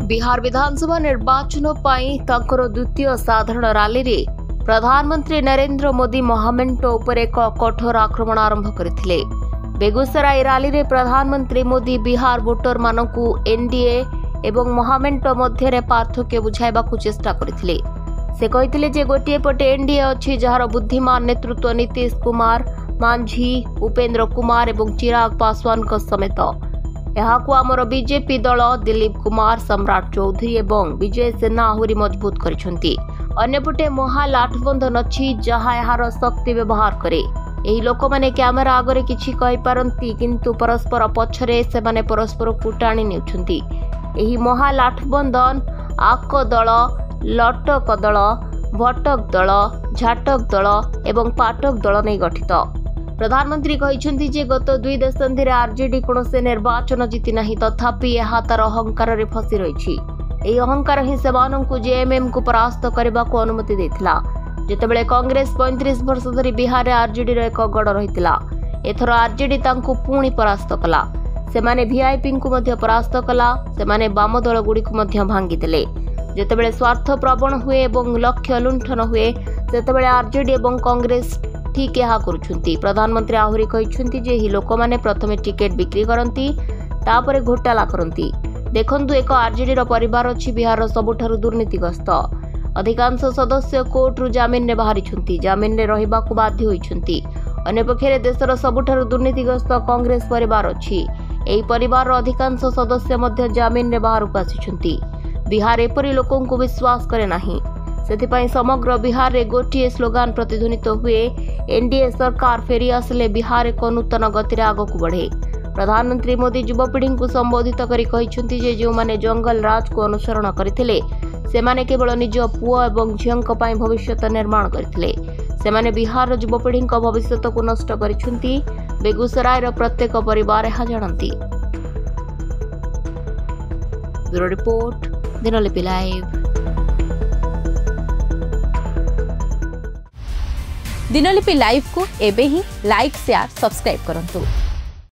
बिहार विधानसभा निर्वाचन पाई तांकर द्वितीय साधारण रैली रे प्रधानमंत्री नरेंद्र मोदी महामेंट उपर एक कठोर आक्रमण आरंभ करथिले। बेगूसराय रैली रे प्रधानमंत्री मोदी बिहार वोटर मानकु एनडीए एवं महामेंट मध्य पार्थक्य बुझाइबाकू चेष्टा करथिले। से कहिथिले जे गोटिए पटे एनडीए अछि जहार बुद्धिमान नेतृत्व नीतीश कुमार, मांझी, उपेंद्र कुमार एवं चिराग पासवान को समेत यहाकू आमर बीजेपी दल दिलीप कुमार, सम्राट चौधरी एवं विजय सेना आहुरी मजबूत करिसेंती। अन्यपटे महागठबंधन अछि जहा यार शक्ति व्यवहार करे। एही लोक माने कैमेरा आगरे किछि कहि पारंती किंतु परस्पर पछरे से माने परस्पर को टाणी नेउछंती। एही महागठबंधन आक दल, लटक दल, भटक दल, झाटक दल एवं पाटक दल नै गठित। प्रधानमंत्री कहिसेंती जे गत 2 दशंधि आरजेडी कोनोसे निर्वाचन जीति नाही, तथापि यह तार अहंकार रे फसी रहिछि। एही अहंकार ही सेमानंकु जेएमएम को परास्त करबा को अनुमति देथिला। जेतेबेले कांग्रेस 35 वर्ष धरि बिहार आरजेडी रो एक गड़ रहितिला, एथर आरजेडी तांकु पुणी परास्त कला। सेमाने वीआईपी को मध्य परास्त कला। सेमाने वाम दल गुडी को मध्य भांगी देले। जेतेबेले स्वार्थ प्रवण हुए एवं लक्ष्य लुंठन हुए सेतेबेले आरजेडी एवं कांग्रेस ठीक यह करुछंती। प्रधानमंत्री आहुरी कहिसेंती जे ही लोक माने प्रथमे टिकेट बिक्री करंती, तापरे घोटाला करंती। देखंतु एक आरजेडी रो परिवार अछि बिहार रो सबुठारु दुर्नीतिग्रस्त। अधिकांश सदस्य कोर्ट रु जामिन रे बाहरिछंती, जामिन रे रहिबा को बाध्य होइछंती। अन्य पक्षरे देशर सबुठारु दुर्नीतिग्रस्त कांग्रेस परिवार अछि। एही परिवार रो अधिकांश सदस्य मध्य जामिन रे बाहर को आसिछंती। बिहार एपरि लोकन को विश्वास करे नाही। सेथिपाई समग्र बिहार रे गोटिए स्लोगान प्रतिध्वनित हुए, एनडीए सरकार फेरी आसले बिहार एक नूतन गति आगक बढ़े। प्रधानमंत्री मोदी युवपीढ़ी को संबोधित करी कहिसेंती जे जो माने जंगल राज को अनुसरण करथिले सेमाने केवल निज पुआ एवं झियंक पई भविष्यत निर्माण करथिले। सेमाने बिहार युवपीढ़ी भविष्यत को नष्ट करिसेंती। बेगूसराय रो प्रत्येक परिवार यह जानती। Bureau report, Dinalipi live. Dinalipi live को एबे ही लाइक, शेयर, सब्सक्राइब करंतु।